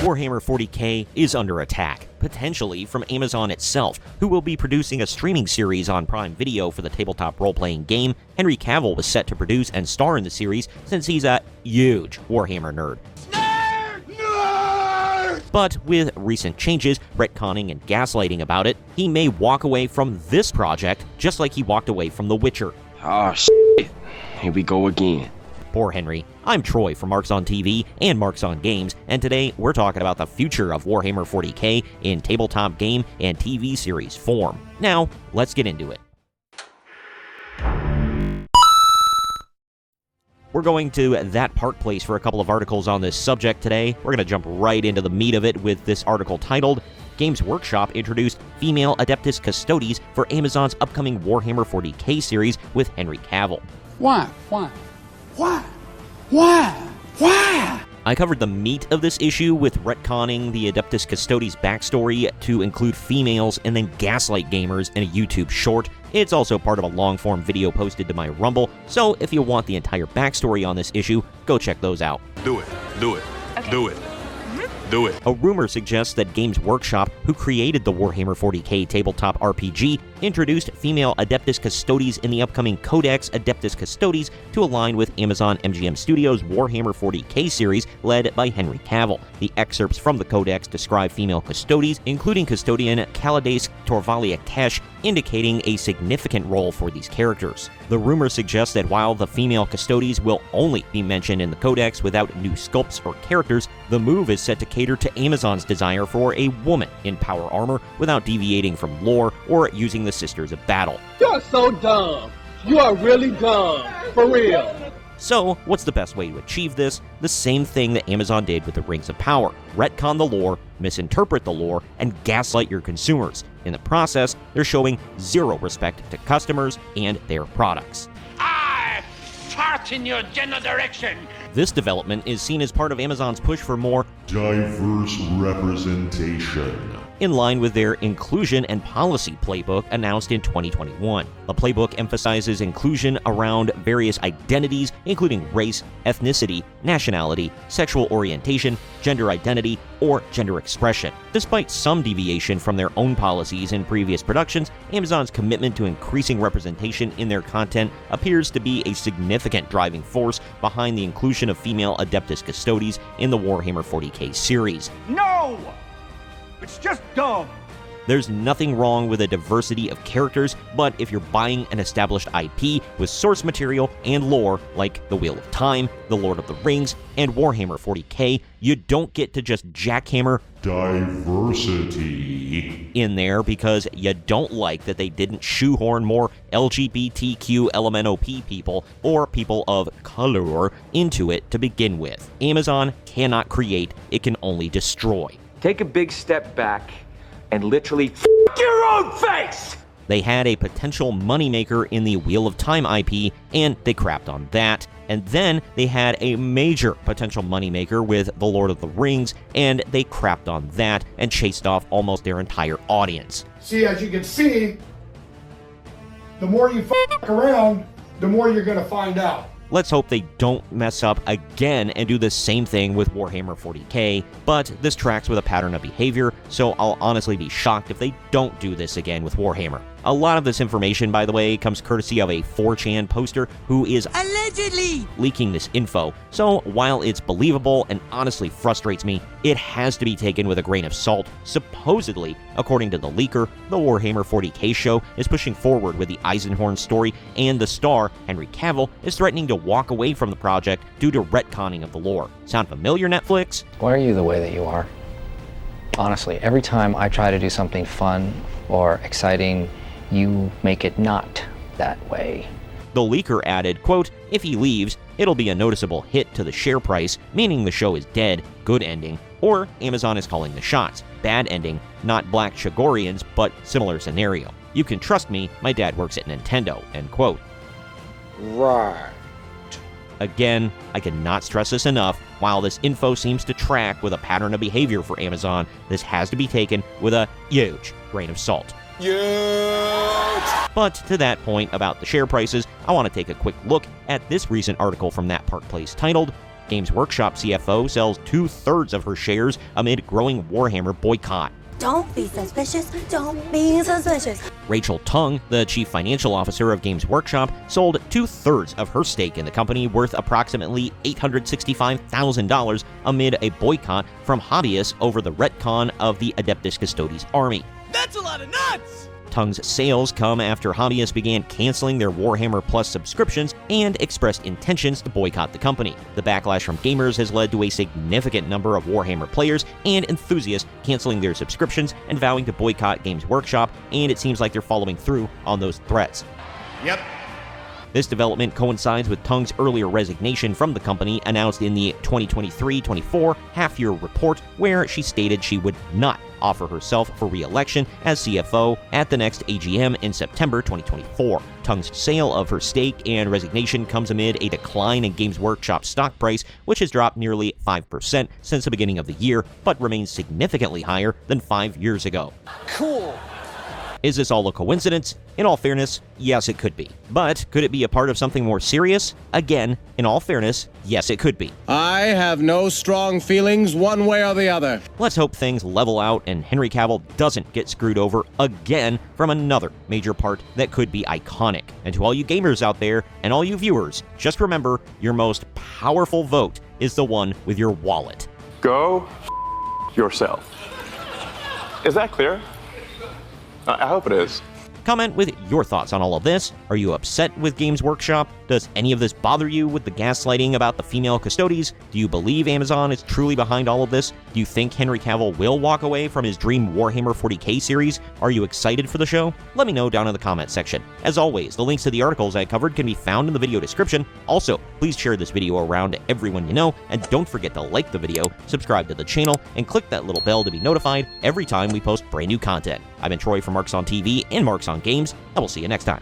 Warhammer 40K is under attack, potentially from Amazon itself, who will be producing a streaming series on Prime Video for the tabletop role-playing game. Henry Cavill was set to produce and star in the series since he's a huge Warhammer nerd. But with recent changes, retconning and gaslighting about it, he may walk away from this project just like he walked away from The Witcher. Oh, shit. Here we go again. Poor Henry. I'm Troy from Marks on TV and Marks on Games, and today we're talking about the future of Warhammer 40K in tabletop game and TV series form. Now, let's get into it. We're going to That Park Place for a couple of articles on this subject today. We're going to jump right into the meat of it with this article titled, Games Workshop introduced female Adeptus Custodes for Amazon's upcoming Warhammer 40K series with Henry Cavill. Why? I covered the meat of this issue with retconning the Adeptus Custodes backstory to include females and then gaslight gamers in a YouTube short. It's also part of a long-form video posted to my Rumble, so if you want the entire backstory on this issue, go check those out. Do it. Okay. Do it. Do it. A rumor suggests that Games Workshop, who created the Warhammer 40K tabletop RPG, introduced female Adeptus Custodes in the upcoming Codex Adeptus Custodes to align with Amazon MGM Studios' Warhammer 40K series led by Henry Cavill. The excerpts from the Codex describe female Custodes, including Custodian Kalades Torvaliak Tesh, indicating a significant role for these characters. The rumor suggests that while the female Custodes will only be mentioned in the Codex without new sculpts or characters, the move is set to cater to Amazon's desire for a woman in power armor without deviating from lore or using the Sisters of Battle. You're so dumb. You are really dumb. For real. So, what's the best way to achieve this? The same thing that Amazon did with the Rings of Power. Retcon the lore, misinterpret the lore, and gaslight your consumers. In the process, they're showing zero respect to customers and their products. I fart in your general direction. This development is seen as part of Amazon's push for more diverse representation, in line with their inclusion and policy playbook announced in 2021. The playbook emphasizes inclusion around various identities, including race, ethnicity, nationality, sexual orientation, gender identity, or gender expression. Despite some deviation from their own policies in previous productions, Amazon's commitment to increasing representation in their content appears to be a significant driving force behind the inclusion of female Adeptus Custodes in the Warhammer 40K series. No! It's just dumb. There's nothing wrong with a diversity of characters, but if you're buying an established IP with source material and lore like The Wheel of Time, The Lord of the Rings, and Warhammer 40K, you don't get to just jackhammer diversity in there because you don't like that they didn't shoehorn more LGBTQ LMNOP people or people of color into it to begin with. Amazon cannot create, it can only destroy. Take a big step back and literally f your own face! They had a potential moneymaker in the Wheel of Time IP, and they crapped on that. And then they had a major potential moneymaker with The Lord of the Rings, and they crapped on that and chased off almost their entire audience. See, as you can see, the more you f around, the more you're going to find out. Let's hope they don't mess up again and do the same thing with Warhammer 40K, but this tracks with a pattern of behavior, so I'll honestly be shocked if they don't do this again with Warhammer. A lot of this information, by the way, comes courtesy of a 4chan poster who is allegedly leaking this info, so while it's believable and honestly frustrates me, it has to be taken with a grain of salt. Supposedly, according to the leaker, the Warhammer 40K show is pushing forward with the Eisenhorn story, and the star, Henry Cavill, is threatening to walk away from the project due to retconning of the lore. Sound familiar, Netflix? Why are you the way that you are? Honestly, every time I try to do something fun or exciting, you make it not that way. The leaker added, quote, if he leaves, it'll be a noticeable hit to the share price, meaning the show is dead, good ending, or Amazon is calling the shots, bad ending, not Black Chagorians, but similar scenario. You can trust me, my dad works at Nintendo, end quote. Right. Again, I cannot stress this enough, while this info seems to track with a pattern of behavior for Amazon, this has to be taken with a huge grain of salt. But to that point about the share prices, I want to take a quick look at this recent article from That Park Place titled, Games Workshop CFO sells 2/3 of her shares amid growing Warhammer boycott. Don't be suspicious. Don't be suspicious. Rachel Tung, the chief financial officer of Games Workshop, sold 2/3 of her stake in the company worth approximately $865,000 amid a boycott from hobbyists over the retcon of the Adeptus Custodes army. That's a lot of nuts! Tung's sales come after hobbyists began canceling their Warhammer Plus subscriptions and expressed intentions to boycott the company. The backlash from gamers has led to a significant number of Warhammer players and enthusiasts canceling their subscriptions and vowing to boycott Games Workshop, and it seems like they're following through on those threats. Yep. This development coincides with Tung's earlier resignation from the company announced in the 2023-24 half-year report, where she stated she would not offer herself for re-election as CFO at the next AGM in September 2024. Tung's sale of her stake and resignation comes amid a decline in Games Workshop's stock price, which has dropped nearly 5% since the beginning of the year, but remains significantly higher than 5 years ago. Cool. Is this all a coincidence? In all fairness, yes, it could be. But could it be a part of something more serious? Again, in all fairness, yes, it could be. I have no strong feelings one way or the other. Let's hope things level out and Henry Cavill doesn't get screwed over again from another major part that could be iconic. And to all you gamers out there and all you viewers, just remember your most powerful vote is the one with your wallet. Go yourself. Is that clear? I hope it is. Comment with your thoughts on all of this. Are you upset with Games Workshop? Does any of this bother you with the gaslighting about the female custodes? Do you believe Amazon is truly behind all of this? Do you think Henry Cavill will walk away from his dream Warhammer 40K series? Are you excited for the show? Let me know down in the comments section. As always, the links to the articles I covered can be found in the video description. Also, please share this video around to everyone you know, and don't forget to like the video, subscribe to the channel, and click that little bell to be notified every time we post brand new content. I've been Troy from Marks on TV and Marks on Games, and we'll see you next time.